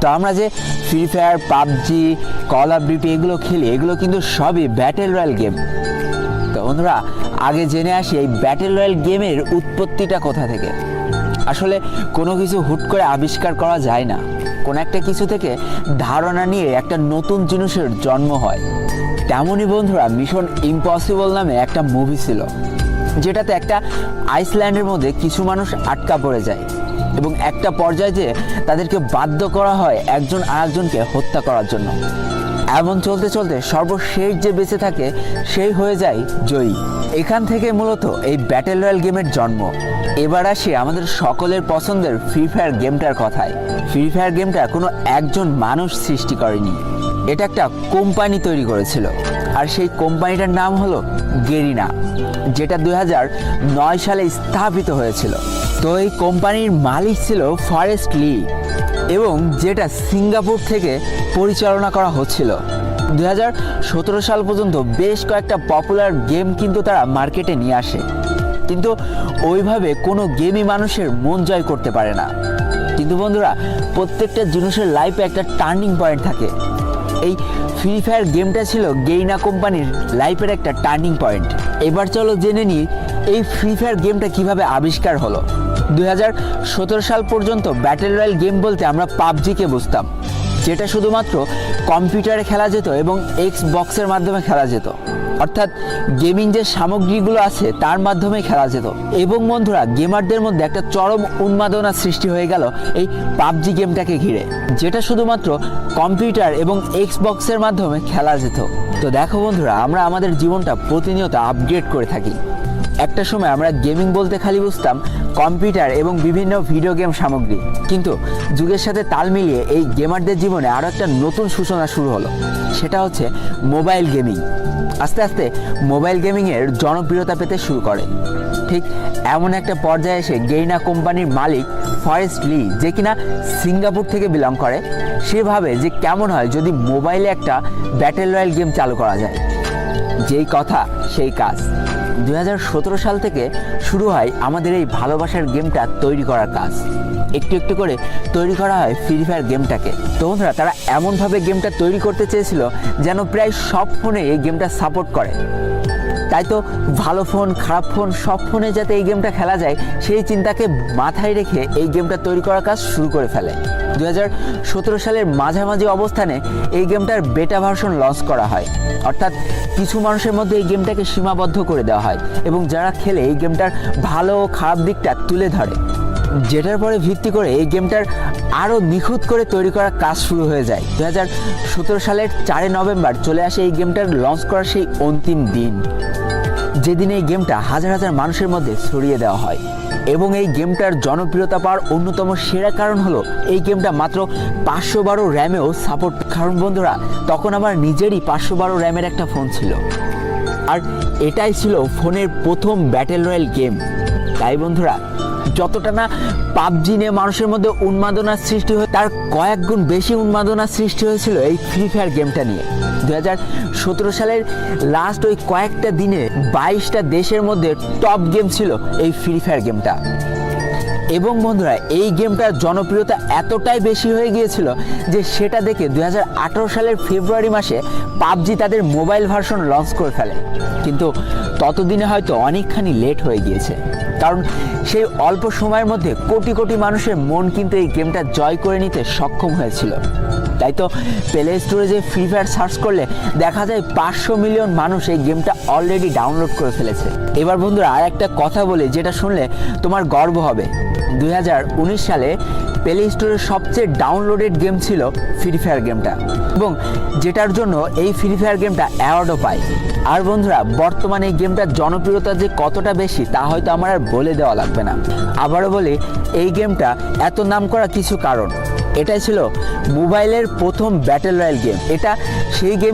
তো আমরা যে free fire, PUBG, call of duty এগুলো খেলি, এগুলো কিন্তু সবই ব্যাটেল রয়্যাল গেম। তো বন্ধুরা, আগে জেনে আসি এই ব্যাটেল রয়্যাল গেমের উৎপত্তিটা কোথা থেকে। আসলে কোনো কিছু হুট করে আবিষ্কার করা যায় না, কোনো একটা কিছু থেকে ধারণা নিয়ে একটা নতুন জিনিসের জন্ম হয়। তেমনই বন্ধুরা, মিশন ইম্পসিবল নামে একটা মুভি ছিল, যেটাতে একটা আইসল্যান্ডের মধ্যে কিছু মানুষ আটকা পড়ে যায় এবং একটা পর্যায়ে যে তাদেরকে বাধ্য করা হয় একজন আরেকজনকে হত্যা করার জন্য। এমন চলতে চলতে সর্বশেষ যে বেঁচে থাকে সেই হয়ে যায় জয়ী। এখান থেকে মূলত এই ব্যাটেল রয়্যাল গেমের জন্ম। এবার আসি আমাদের সকলের পছন্দের ফ্রি ফায়ার গেমটার কথায়। ফ্রি ফায়ার গেমটা কোনো একজন মানুষ সৃষ্টি করেনি, এটা একটা কোম্পানি তৈরি করেছিল, আর সেই কোম্পানিটার নাম হলো গেরিনা, যেটা 2009 সালে স্থাপিত হয়েছিল। তো এই কোম্পানির মালিক ছিল ফরেস্ট লি, এবং যেটা সিঙ্গাপুর থেকে পরিচালনা করা হচ্ছিল। 2017 সাল পর্যন্ত বেশ কয়েকটা পপুলার গেম কিন্তু তারা মার্কেটে নিয়ে আসে, কিন্তু ওইভাবে কোনো গেমই মানুষের মন জয় করতে পারে না। কিন্তু বন্ধুরা, প্রত্যেকটা জিনিসের লাইফে একটা টার্নিং পয়েন্ট থাকে। এই ফ্রি ফায়ার গেমটা ছিল গেরিনা কোম্পানির লাইফের একটা টার্নিং পয়েন্ট। এবার চলো জেনে নিই এই ফ্রি ফায়ার গেমটা কিভাবে আবিষ্কার হলো। 2017 সাল পর্যন্ত ব্যাটেল রয়্যাল গেম বলতে আমরা পাবজিকে বুঝতাম, যেটা শুধুমাত্র কম্পিউটারে খেলা যেত এবং এক্সবক্সের মাধ্যমে খেলা যেত, অর্থাৎ গেমিং যে সামগ্রীগুলো আছে তার মাধ্যমে খেলা যেত। এবং বন্ধুরা, গেমারদের মধ্যে একটা চরম উন্মাদনা সৃষ্টি হয়ে গেল এই পাবজি গেমটাকে ঘিরে, যেটা শুধুমাত্র কম্পিউটার এবং এক্সবক্সের মাধ্যমে খেলা যেত। তো দেখো বন্ধুরা, আমরা আমাদের জীবনটা প্রতিনিয়ত আপগ্রেড করে থাকি। একটা সময় আমরা গেমিং বলতে খালি বুঝতাম কম্পিউটার এবং বিভিন্ন ভিডিও গেম সামগ্রী, কিন্তু যুগের সাথে তাল মিলিয়ে এই গেমারদের জীবনে আরও একটা নতুন সূচনা শুরু হলো, সেটা হচ্ছে মোবাইল গেমিং। আস্তে আস্তে মোবাইল গেমিংয়ের জনপ্রিয়তা পেতে শুরু করে। ঠিক এমন একটা পর্যায়ে এসে গেরিনা কোম্পানির মালিক ফরেস্ট লি, যে কিনা সিঙ্গাপুর থেকে বিলং করে, সে ভাবে যে কেমন হয় যদি মোবাইলে একটা ব্যাটেল রয়্যাল গেম চালু করা যায়। যেই কথা সেই কাজ। 2017 সাল থেকে শুরু হয় আমাদের এই ভালোবাসার গেমটা তৈরি করার কাজ। একটু একটু করে তৈরি করা হয় ফ্রি ফায়ার গেমটাকে। তো বন্ধুরা, তারা এমনভাবে গেমটা তৈরি করতে চেয়েছিল যেন প্রায় সব ফোনে এই গেমটা সাপোর্ট করে। তাই তো ভালো ফোন, খারাপ ফোন, সব ফোনে যাতে এই গেমটা খেলা যায় সেই চিন্তাকে মাথায় রেখে এই গেমটা তৈরি করার কাজ শুরু করে ফেলে। 2017 সালের মাঝামাঝি অবস্থানে এই গেমটার বেটা ভার্সন লঞ্চ করা হয়, অর্থাৎ কিছু মানুষের মধ্যে এই গেমটাকে সীমাবদ্ধ করে দেওয়া হয় এবং যারা খেলে এই গেমটার ভালো ও খারাপ দিকটা তুলে ধরে, যেটার পরে ভিত্তি করে এই গেমটার আরও নিখুঁত করে তৈরি করার কাজ শুরু হয়ে যায়। 2017 সালের 4 নভেম্বর চলে আসে এই গেমটার লঞ্চ করার সেই অন্তিম দিন, যেদিন এই গেমটা হাজার হাজার মানুষের মধ্যে ছড়িয়ে দেওয়া হয়। এবং এই গেমটার জনপ্রিয়তা পাওয়ার অন্যতম সেরা কারণ হলো এই গেমটা মাত্র 512 র্যামেও সাপোর্ট। কারণ বন্ধুরা, তখন আমার নিজেরই 512 র্যামের একটা ফোন ছিল, আর এটাই ছিল ফোনের প্রথম ব্যাটেল রয়্যাল গেম। তাই বন্ধুরা, যতটা না পাবজি নিয়ে মানুষের মধ্যে উন্মাদনার সৃষ্টি হয়, তার কয়েক গুণ বেশি উন্মাদনার সৃষ্টি হয়েছিল এই ফ্রি ফায়ার গেমটা নিয়ে। 2017 সালের লাস্ট ওই কয়েকটা দিনে 22টা দেশের মধ্যে টপ গেম ছিল এই ফ্রি ফায়ার গেমটা। এবং বন্ধুরা, এই গেমটার জনপ্রিয়তা এতটাই বেশি হয়ে গিয়েছিল যে সেটা দেখে 2018 সালের ফেব্রুয়ারি মাসে পাবজি তাদের মোবাইল ভার্সন লঞ্চ করে ফেলে। কিন্তু ততদিনে হয়তো অনেকখানি লেট হয়ে গিয়েছে, কারণ সেই অল্প সময়ের মধ্যে কোটি কোটি মানুষের মন কিন্তু এই গেমটা জয় করে নিতে সক্ষম হয়েছিল। তাই তো প্লে স্টোরে যে ফ্রি ফায়ার সার্চ করলে দেখা যায় 500 মিলিয়ন মানুষ এই গেমটা অলরেডি ডাউনলোড করে ফেলেছে। এবার বন্ধুরা, আর একটা কথা বলি যেটা শুনলে তোমার গর্ব হবে। 2019 সালে প্লে স্টোরের সবচেয়ে ডাউনলোডেড গেম ছিল ফ্রি ফায়ার গেমটা, এবং যেটার জন্য এই ফ্রি ফায়ার গেমটা অ্যাওয়ার্ডও পায়। আর বন্ধুরা, বর্তমানে এই গেমটার জনপ্রিয়তা যে কতটা বেশি তা হয়তো আমার আর বলে দেওয়া লাগবে না। আবারও বলি, এই গেমটা এত নাম করা কিছু কারণ। এটাই ছিল মোবাইলের প্রথম ব্যাটেল রয়্যাল গেম। এটা সেই গেম